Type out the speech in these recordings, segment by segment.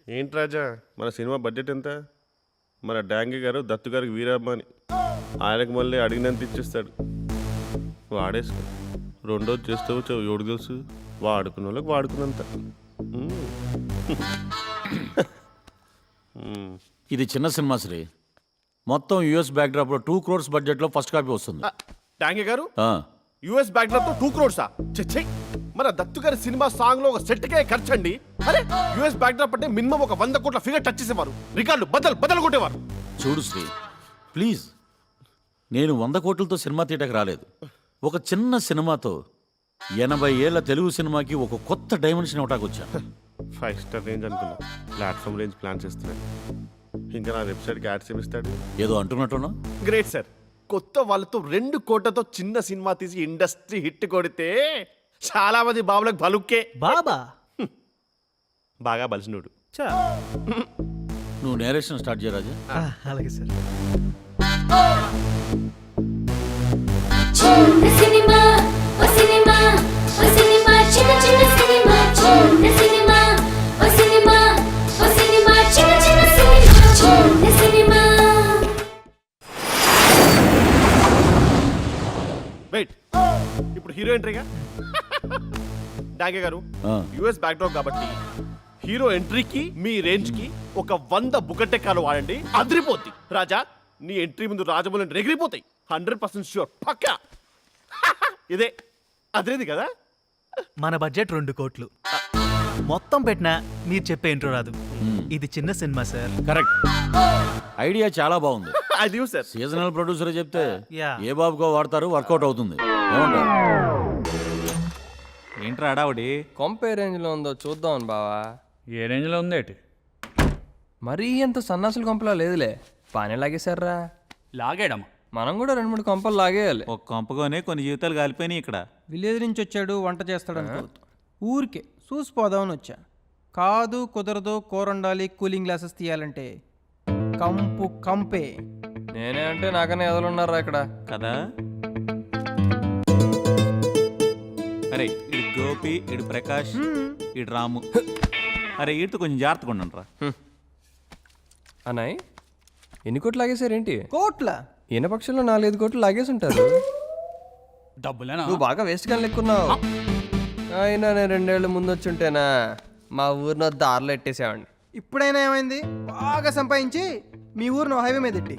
ఏంటి రాజా మన cinema budget ఎంత? మన డాంగి గారు దత్తు గారికి వీరమ్మని ఆయనకు మళ్ళీ అడిగినంత ఇచ్చేస్తాడు. వాడేసుకో. రెండోది చేస్తావు ఎవడు తెలుసు, వాడుకున్న వాళ్ళకి వాడుకున్నంత. ఇది చిన్న సినిమా శ్రీ. మొత్తం యూఎస్ బ్యాక్డ్రాప్లో 2 crores బడ్జెట్లో ఫస్ట్ కాపీ వస్తుంది. డాంగి గారు యుఎస్ బ్యాక్డ్రాప్ తో 2 crores చెచ్చై. మన దత్తు గారి సినిమా సాంగ్ లో ఒక సెట్ కే ఖర్చండి. అరే యుఎస్ బ్యాక్డ్రాప్ అంటే మినిమం ఒక 100 కోట్ల ఫిగర్ టచ్ చేసేవారు, రికార్డులు బద్దలు కొట్టేవారు. చూడు శ్రీ ప్లీజ్, నేను 100 కోట్లతో సినిమా తీయటకు రాలేదు. ఒక చిన్న సినిమాతో 80 ఏళ్ల తెలుగు సినిమాకి ఒక కొత్త డైమెన్షన్ ఇవ్వటానికి వచ్చాను. 5 స్టార్ రేంజ్ అనుకున్నా, ప్లాట్ఫామ్ రేంజ్ ప్లాన్ చేస్తున్నాడు. ఇంకా నా వెబ్సైట్కి యాడ్స్ ఏమిస్తాడు? ఏదో అంటున్నట్టున్నా. Great sir. కొత్త వాళ్ళతో 2 కోట్లతో చిన్న సినిమా తీసి ఇండస్ట్రీ హిట్ కొడితే చాలా మంది బాబులకు బలుక్కే. బాబా బాగా బలిసినోడు. నువ్వు నేరేషన్ స్టార్ట్ చేయరాజా. అలాగే సార్. చిన్న సినిమా ఓ సినిమా ఓ సినిమా చిన్న చిన్న సినిమా చిన్న సినిమా ఓ సినిమా ఓ సినిమా చిన్న చిన్న సినిమా చిన్న సినిమా. వెయిట్, ఇప్పుడు హీరో ఎంట్రీగా. డాగే గారు యుఎస్ బ్యాక్డ్రాప్ కాబట్టి హీరో ఎంట్రీకి మీ రేంజ్ కి ఒక 100 బుకటెక్కాలు వాడండి, అదిరిపోద్ది. రాజా నీ ఎంట్రీ ముందు రాజమౌళి ఎగిరిపోతాయి. 100% ష్యూర్, పక్కా. ఇదే అదిరేది కదా. మన బడ్జెట్ 2 కోట్లు. మొత్తం పెట్టినా మీరు చెప్పే ఇంట్రో రాదు. ఇది చిన్న సినిమా సార్. కరెక్ట్, ఐడియా చాలా బాగుంది. అది సార్ సీజనల్ ప్రొడ్యూసర్ చెప్తే యా. ఏ బాబుకో వాడతారు, వర్కౌట్ అవుతుంది. ఏమంటారు? ఏంట్రా అడావుడి? కొంపే రేంజ్లో ఉందో చూద్దామని బావా. ఏ రేంజ్లో ఉందేటి? మరీ ఎంత సన్నాసుల కొంపలా లేదులే, బాగానే లాగేశారా. లాగాడమ్మా. మనం కూడా 2-3 కొంపలు లాగేయాలి. ఒక కొంపగానే కొన్ని జీవితాలు కాలిపోయినాయి ఇక్కడ. విలేజ్ నుంచి వచ్చాడు, వంట చేస్తాడు అనుకోవద్దు. ఊరికే చూసిపోదామని వచ్చా. కాదు కుదరదు, కూర వండాలి, కూలింగ్ గ్లాసెస్ తీయాలంటే కంపే. నేనే అంటే నాకనే ఎదలున్నారా ఇక్కడ కదా. అరే ఇడు గోపి, ఇడు ప్రకాష్, ఇడు రాము. అరే వీటితో కొంచెం జాగ్రత్తగా ఉండండిరా. అన్నాయ్. ఎన్ని కోట్లు లాగేశారేంటి? కోట్ల ఈయన పక్షంలో 4-5 కోట్లు లాగేసి ఉంటారు. డబ్బులేనా? నువ్వు బాగా వేస్ట్గా లెక్కున్నావు. అయినా నేను 2 ఏళ్ళ ముందు వచ్చి ఉంటేనా మా ఊరిలో దారిలో ఎట్టేసేవాడిని. ఇప్పుడైనా ఏమైంది? బాగా సంపాదించి మీ ఊరిని హైవే మీద ఎట్టి.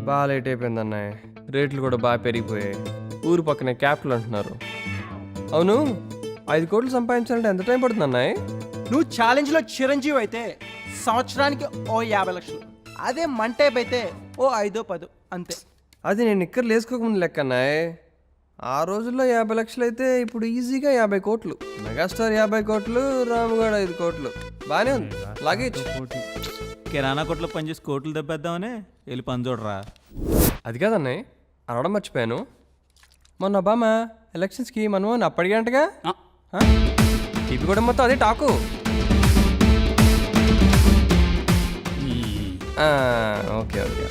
బాగా లేట్ అయిపోయింది అన్నయ్య. రేట్లు కూడా బాగా పెరిగిపోయాయి. ఊరు పక్కనే క్యాపిటల్ అంటున్నారు. అవును, 5 కోట్లు సంపాదించాలంటే ఎంత టైం పడుతుంది అన్నయ్య? నువ్వు ఛాలెంజ్లో చిరంజీవి అయితే సంవత్సరానికి ఓ 50 లక్షలు. అదే మంటైప్ అయితే ఓ 5-10 అంతే. అది నేను ఇక్కడ లేసుకోకముందు లెక్క అన్నయ్య. ఆ రోజుల్లో 50 లక్షలు అయితే ఇప్పుడు ఈజీగా 50 కోట్లు. మెగాస్టార్ 50 కోట్లు, రాముగాడు 5 కోట్లు. బాగానే ఉంది, లాగేచ్చు. కిరాణా కొట్లో పనిచేసి కోట్లు దెబ్బేద్దామనే వెళ్ళి పని చూడరా. అది కాదన్నయ్య, అనడం మర్చిపోయాను. మొన్న ఒబామా ఎలక్షన్స్కి మనం అప్పటిగంటగా టీపీ కూడా మొత్తం అదే టాకు. Okay okay.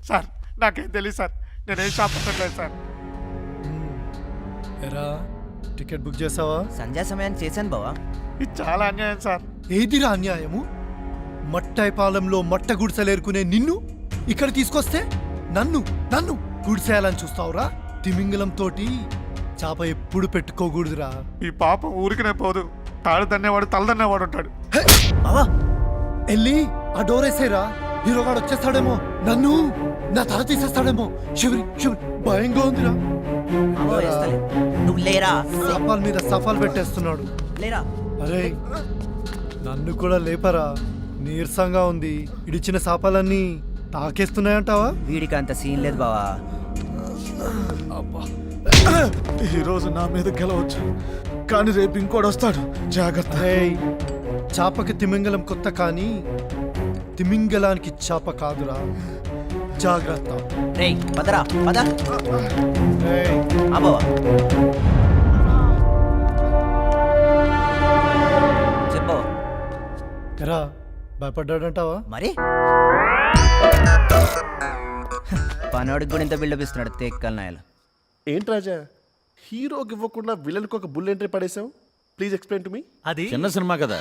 సార్ నాకేం తెలియదు సార్, నేనేం షాప్ పెట్టలేదు సార్. ఎరా టికెట్ బుక్ చేసావా? సంధ్యా సమయానికి చేశాను బావా. ఇది చాలా అన్యాయం సార్. ఏదిరా అన్యాయము? మట్టై పాలెంలో మట్ట గుడిసెలేరుకునే నిన్ను ఇక్కడ తీసుకొస్తే నన్ను నన్ను గుడిసేయాలని చూస్తావురా? తిమింగలం తోటి చాప ఎప్పుడు పెట్టుకోకూడదురా. ఈ పాపం ఊరికినే పోదు, తాడు దన్నేవాడు తల దన్నేవాడు ఉంటాడు. బావా వెళ్ళి ఆ డోర్ వేసేరా. హీరోగాడు వచ్చేస్తాడేమో, నన్ను నా తల తీసేస్తాడేమో. శివరి శివరి భయంగా ఉందిరా. నువ్వు లేరా, సఫాల్ మీద సఫాల్ పెట్టేస్తున్నాడు. లేరా. అరే నన్ను కూడా లేపరా, నీరసంగా ఉంది. ఇడిచిన శాపాలన్నీ తాకేస్తున్నాయంటావా? వీడికి అంత సీన్ లేదు బావా. ఈ రోజు నా మీద గెలవచ్చు, కానీ రేపు ఇంకోటి వస్తాడు, జాగ్రత్త. చాపకి తిమింగలం కొత్త, కానీ తిమింగలానికి చాప కాదురా. జాగ్రత్త. రేయ్ పదరా పద ఏయ్, అబ్బా చెప్పు ఎరా భయపడ్డాడంటావా? మరి పనోడికి కూడా ఇంత బిల్డప్ ఇస్తున్నాడు తేక్కల నాయలు. ఏంటి రాజా, హీరోకి ఇవ్వకుండా విలన్కి ఒక బుల్ ఎంట్రీ పడేసావు? Please explain to me. అది చిన్న సినిమా కదా,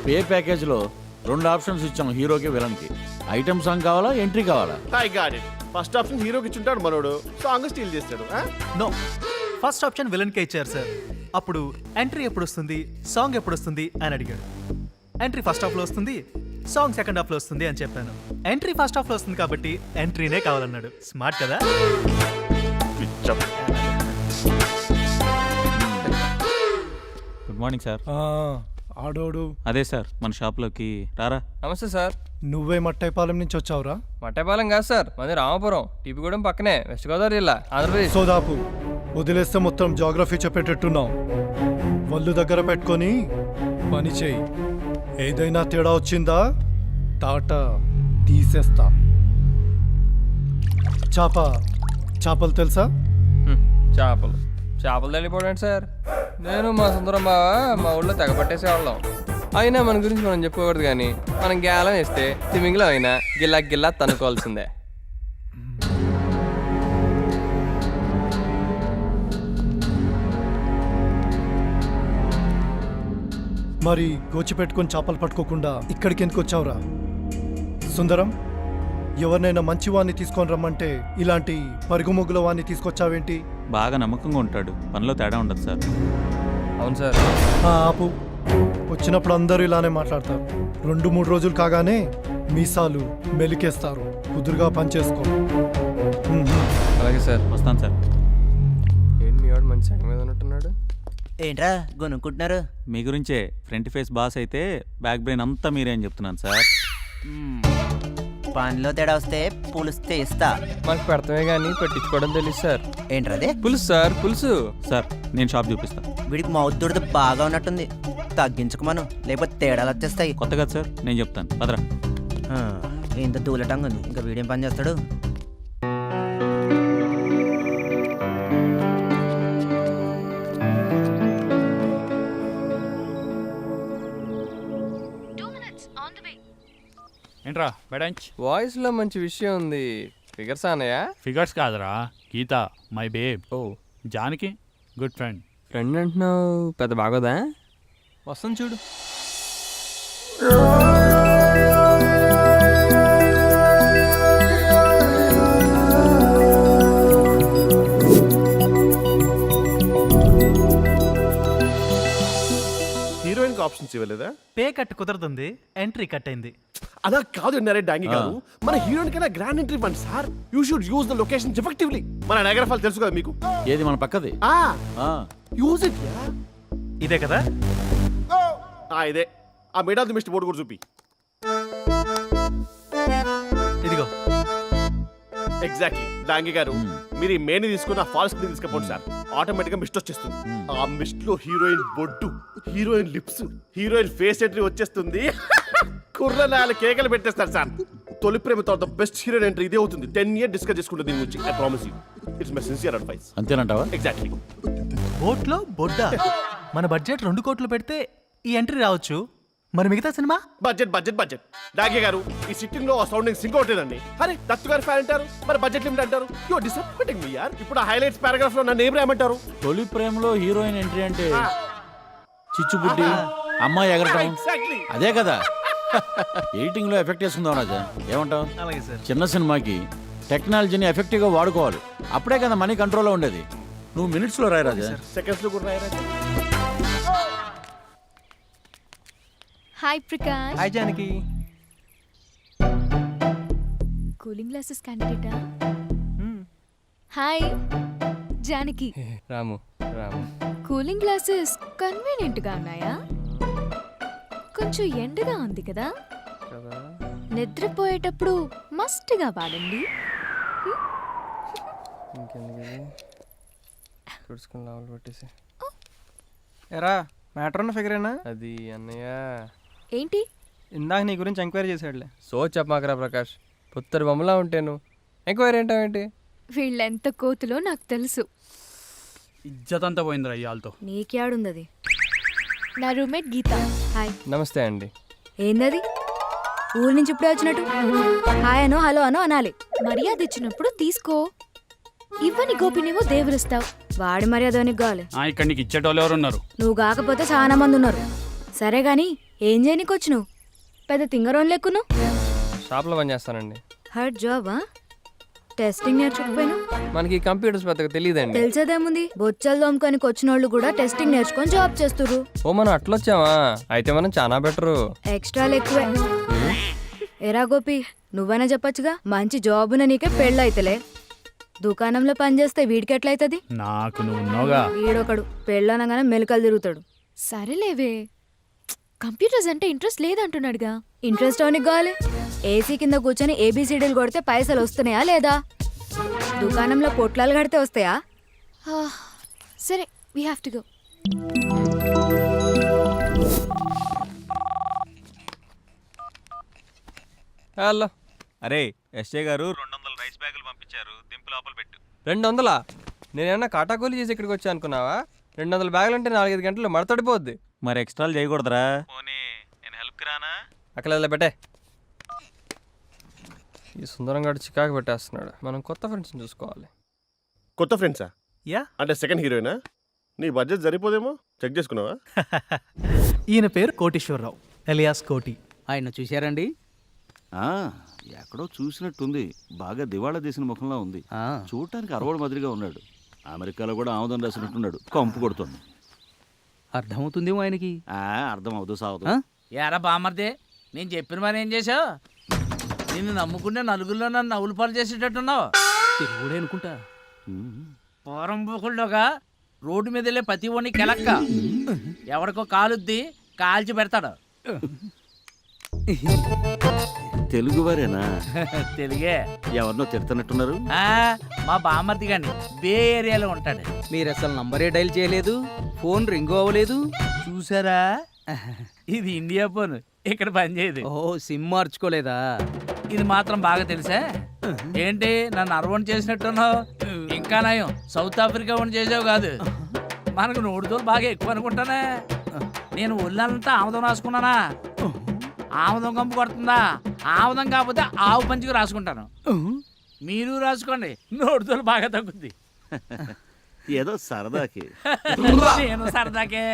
పే ప్యాకేజ్లో 2 ఆప్షన్స్ ఇచ్చాం, హీరోకి విలన్కి. ఐటమ్ సాంగ్ కావాలా, ఎంట్రీ కావాలా? I got it. First option హీరోకి ఇచ్చుంటాడు మనోడు, సాంగ్ స్టీల్ చేస్తాడు. నో, ఫస్ట్ ఆప్షన్ విలన్కే ఇచ్చారు సార్. అప్పుడు ఎంట్రీ ఎప్పుడు వస్తుంది, సాంగ్ ఎప్పుడు వస్తుంది అని అడిగాడు. ఎంట్రీ ఫస్ట్ హాఫ్లో వస్తుంది, సాంగ్ సెకండ్ హాఫ్లో వస్తుంది అని చెప్పాను. ఎంట్రీ ఫస్ట్ హాఫ్లో వస్తుంది కాబట్టి ఎంట్రీనే కావాలన్నాడు. స్మార్ట్ కదా? Good morning sir. ఆ, ఆడోడు అదే సార్ మన షాప్లోకి రారా. నమస్తే సార్. నువ్వే మట్టైపాలెం నుంచి వచ్చావురా? మట్టపాలెం కాదు సార్, మాది రామాపురం, టీపీగూడెం పక్కనే, వెస్ట్ గోదావరి జిల్లా, ఆంధ్రప్రదేశ్. సోదాపు వదిలేస్తే మొత్తం జాగ్రఫీ చెప్పేటట్టున్నావు. వల్లు దగ్గర పెట్టుకొని పని చేయి. ఏదైనా తేడా వచ్చిందా తాట తీసేస్తా. చేపలు తెలుసా? చేపలు తెలియపోవడం సార్. నేను మా సుందరం బావ మా ఊళ్ళో తెగ పట్టేసేవాళ్ళం. అయినా మన గురించి మనం చెప్పుకోకూడదు, కానీ మనం గేలం వేస్తే తిమింగిలో అయినా గిల్లా గిల్లా తనుకోవాల్సిందే. మరి గోచి పెట్టుకొని చేపలు పట్టుకోకుండా ఇక్కడికి ఎందుకు వచ్చావురా? సుందరం, ఎవరినైనా మంచి వాడిని తీసుకొని రమ్మంటే ఇలాంటి పరుగుముగ్గుల వాడిని తీసుకొచ్చావేంటి? బాగా నమ్మకంగా ఉంటాడు, పనిలో తేడా ఉండదు సార్. అవును సార్. ఆపు. వచ్చినప్పుడు అందరూ ఇలానే మాట్లాడతారు. 2-3 రోజులు కాగానే మీసాలు మెలికేస్తారు. కుదురుగా పనిచేసుకో. అలాగే సార్. వస్తాను సార్. ఏంటి మీ వాడు మంచి సంగ మీద ఉన్నట్టున్నాడు? ఏంట్రా గొనుక్కుంటున్నారు? మీ గురించే, ఫ్రంట్ ఫేస్ బాస్ అయితే బ్యాక్ బ్రెయిన్ అంతా మీరే అని చెప్తున్నాను సార్. పనిలో తేడా వస్తే పులుస్తే ఇస్తా. మాకు పెడతామే కానీ పెట్టించుకోవడం తెలియదు సార్. ఏంట్రదే? పులుసు సార్, పులుసు. సార్ నేను షాప్ చూపిస్తా. వీడికి మౌత్ దుడద బాగా ఉన్నట్టుంది, తగ్గించుకోమను, లేకపోతే తేడాలు వచ్చేస్తాయి. కొత్త కదా సార్, నేను చెప్తాను పదరా. ఆ, ఇంత దూలటంగా ఉంది, ఇంకా వీడేం పని చేస్తాడు? ఏంట్రా బెడంచ్? వాయిస్ లో మంచి విషయం ఉంది. ఫిగర్స్ అన్నయ్య? ఫిగర్స్ కాదురా, గీత మై బేబ్. ఓ, జానకి గుడ్ ఫ్రెండ్. ఫ్రెండ్ అంటున్నావు, పెద్ద బాగోదా? వస్తుంది చూడు. హీరోయిన్ కి ఆప్షన్స్ ఇవ్వలేదా? పే కట్ కుదరదుంది, ఎంట్రీ కట్ అయింది. అదా కాదు నరే డాంగి గారు, మన హీరోయిన్ కన్నా గ్రాండ్ ఎంట్రీ ఇవ్వండి sir. You should use the location effectively. మన నగర ఫాల్ తెలుసు కదా మీకు? ఏది మన పక్కది? Use it. ఇదే కదా? ఇదే. ఆ mid of the mist board కూడా చూపి. ఇదిగో. ఎగ్జాక్ట్లీ డాంగి గారు, మీరు ఈ మేని తీసుకుని ఆ ఫాల్స్ ని తీసుకపోండి సార్. ఆటోమేటిక్ గా మిస్ట్ వచ్చేస్తుంది. ఆ మిస్ట్ లో హీరోయిన్ బొడ్డు, heroine lips, heroine face entry వచ్చేస్తుంది. కుర్రనాలు కేకలు పెట్టేస్తారు సార్. తొలి ప్రేమ తర్వాత బెస్ట్ హీరోయిన్ ఎంట్రీ ఇదే అవుతుంది. 10 years డిస్కస్ చేసుకుంటుంది దీని గురించి. I promise you, it's my sincere advice. అంతేనంటావా? ఎగ్జాక్ట్లీ. బోట్లో బొడ్డా? మన బడ్జెట్ 2 కోట్లు పెడితే ఈ ఎంట్రీ రావచ్చు, మరి మిగతా సినిమా? Budget budget budget. డాగే గారు, ఈ సిట్టింగ్ లో సౌండింగ్ సింక్ అవుతుందండి. అరే దత్తు గారు ఫ్యాన్ అంటారు, మరి బడ్జెట్ లిమిట్ అంటారు. యు ఆర్ డిసప్పాయింటింగ్ మీ యార్. ఇప్పుడు ఆ హైలైట్స్ పారాగ్రాఫ్ లో నన్ను ఏం రాయమంటారు? తొలి ప్రేమలో హీరోయిన్ ఎంట్రీ అంటే చిచ్చుబుడ్డి, అమ్మాయి ఎగరటం, ఎగ్జాక్ట్లీ. అదే కదా. ఎడిటింగ్ లో ఎఫెక్ట్ వేసుకుందాం రాజా, ఏమంటావు? అలాగే సార్. చిన్న సినిమాకి టెక్నాలజీని ఎఫెక్టివ్గా వాడుకోవాలి, అప్పుడే కదా మనీ కంట్రోల్లో ఉండేది. నువ్వు మినిట్స్ లో రాయి రాజా. సెకండ్స్ లో కూడా రాయరా? Hi Prakash. Hi Janaki. Cooling glasses క్యాండిడేటా? Hi Janaki. Ramu Ramu. Cooling glasses convenient గా ఉన్నాయా? కొంచెం ఎండగా ఉంది కదా, నిద్రపోయేటప్పుడు మస్ట్గా వాడండి. తుడుచుకుని లోపల పెట్టేసి. ఎరా మ్యాటర్ ఉన్న ఫిగరేనా? అది అన్నయ్య ఏంటి? ఇందాక నీ గురించి ఎంక్వైరీ చేశాడులే. సో చెప్పమాకరా ప్రకాష్, పుత్తడి బొమ్మలా ఉంటాను. ఎంక్వైరీ ఏంటి? వీళ్ళెంత కోతులో నాకు తెలుసు. ఇజ్జత్ అంతా పోయిందిరా ఇవాళతో. నీకేడుందది? నా రూమ్మేట్ గీత. హాయ్. నమస్తే అండి. ఏందది? ఊరి నుంచి ఇప్పుడే వచ్చినట్టు హాయ్ అనో హలో అనో అనాలి. మర్యాద ఇచ్చినప్పుడు తీసుకో. ఇవ్వని గోపినేమో దేవుడిస్తావు. వాడి మర్యాద నీకు కావాలి. ఇక్కడ నీకు ఇచ్చేటోళ్ళు ఎవరు ఉన్నారు? నువ్వు కాకపోతే చాలా మంది ఉన్నారు. సరే గాని ఏం చేయనీకి వచ్చి నువ్వు? పెద్ద తింగరోన్ లెక్కును. షాప్లో పని చేస్తానండి. హర్డ్ జాబా? టెస్టింగ్ నేర్చుకుపోయాను. మనకి కంప్యూటర్స్ పెద్దగా తెలియదండి. తెలిసేదేముంది, బొచ్చలు దోమకానికి వచ్చిన వాళ్ళు కూడా టెస్టింగ్ నేర్చుకొని జాబ్ చేస్తురు. ఓ మనం అట్లొచ్చామా? అయితే మనం చాలా బెటరు. ఎక్స్ట్రాలు ఎక్కువే. ఎరా గోపి, నువ్వైనా చెప్పొచ్చుగా, మంచి జాబున నీకే పెళ్ళైతలే. దుకాణంలో పనిచేస్తే వీడికి ఎట్లయితది? నాకు నువ్వు ఉన్నావుగా. వీడొకడు పెళ్ళనగానే మెలకలు తిరుగుతాడు. సరేలేవే, కంప్యూటర్స్ అంటే ఇంట్రెస్ట్ లేదంటున్నాడుగా. ఇంట్రెస్ట్ అవనికి కావాలి. ఏసీ కింద కూర్చొని ఏబిసిడీలు కొడితే పైసలు వస్తున్నాయా లేదా? దుకాణంలో పొట్లాలు కడితే వస్తాయా? సరే, we have to go. Hello. అరే ఎస్ఏ గారు 200 రైస్ బ్యాగులు పంపించారు, దింపు లోపల పెట్టు. 200? నేనేమన్నా కాటాకూలి చేసి ఇక్కడికి వచ్చా అనుకున్నావా? 200 బ్యాగులు అంటే 4-5 గంటలు మడతడిపోద్ది. మరి ఎక్స్ట్రాలు చేయకూడదురా? పోనీ నేను హెల్ప్కి రానా? అక్కడ పెట్టే. ఈ సుందరం గారు చికాకు పెట్టేస్తున్నాడు. మనం కొత్త ఫ్రెండ్స్ని చూసుకోవాలి. కొత్త ఫ్రెండ్సా? యా. అంటే సెకండ్ హీరోయినా? నీ బడ్జెట్ సరిపోదేమో, చెక్ చేసుకున్నావా? ఈయన పేరు కోటేశ్వరరావు ఎలియాస్ కోటి. ఆయన చూశారండి? ఎక్కడో చూసినట్టుంది. బాగా దివాళా తీసిన ముఖంలో ఉంది. చూడటానికి అరవడు మాదిరిగా ఉన్నాడు. అమెరికాలో కూడా ఆముదం రాసినట్టున్నాడు. కంపు కొడుతుంది. అర్థమవుతుందేమో ఆయనకి. అర్థం అవుతూ సాగుతూ. యారా బామర్దే, నేను చెప్పిన మరి ఏం చేసావు? నిన్ను నమ్ముకుంటే నలుగురిలో నన్ను నవ్వులు పాలు చేసేటట్టున్నావు. తిరుగుడే అనుకుంటా. పోరంబోకుల్లోగా రోడ్డు మీద వెళ్ళే ప్రతి ఒడిని కెలక్క ఎవడికో కాలుద్ది కాల్చి పెడతాడు. తెలుగువారేనా? తెలుగే. ఎవరినో తిడుతున్నట్టున్నారు. మా బామర్ది గాని బే ఏరియాలో ఉంటాడు. మీరు అసలు నంబరే డైల్ చేయలేదు, ఫోన్ రింగ్ అవ్వలేదు. చూసారా? ఇది ఇండియా ఫోన్, ఇక్కడ పనిచేయదు. ఓ, సిమ్ మార్చుకోలేదా? ఇది మాత్రం బాగా తెలుసా? ఏంటి నన్ను అరవణ్ చేసినట్టున్నావు? ఇంకా నయం సౌత్ ఆఫ్రికా వన్ చేసావు కాదు. మనకు నోటితో బాగా ఎక్కువ అనుకుంటానే. నేను ఒళ్ళంతా ఆముదం రాసుకున్నానా? ఆముదం కంపు కొడుతుందా? ఆముదం కాకపోతే ఆవు పంచికి రాసుకుంటాను. మీరు రాసుకోండి, నోటితో బాగా తగ్గుద్ది. ఏదో సరదాకి. నేను సరదాకే.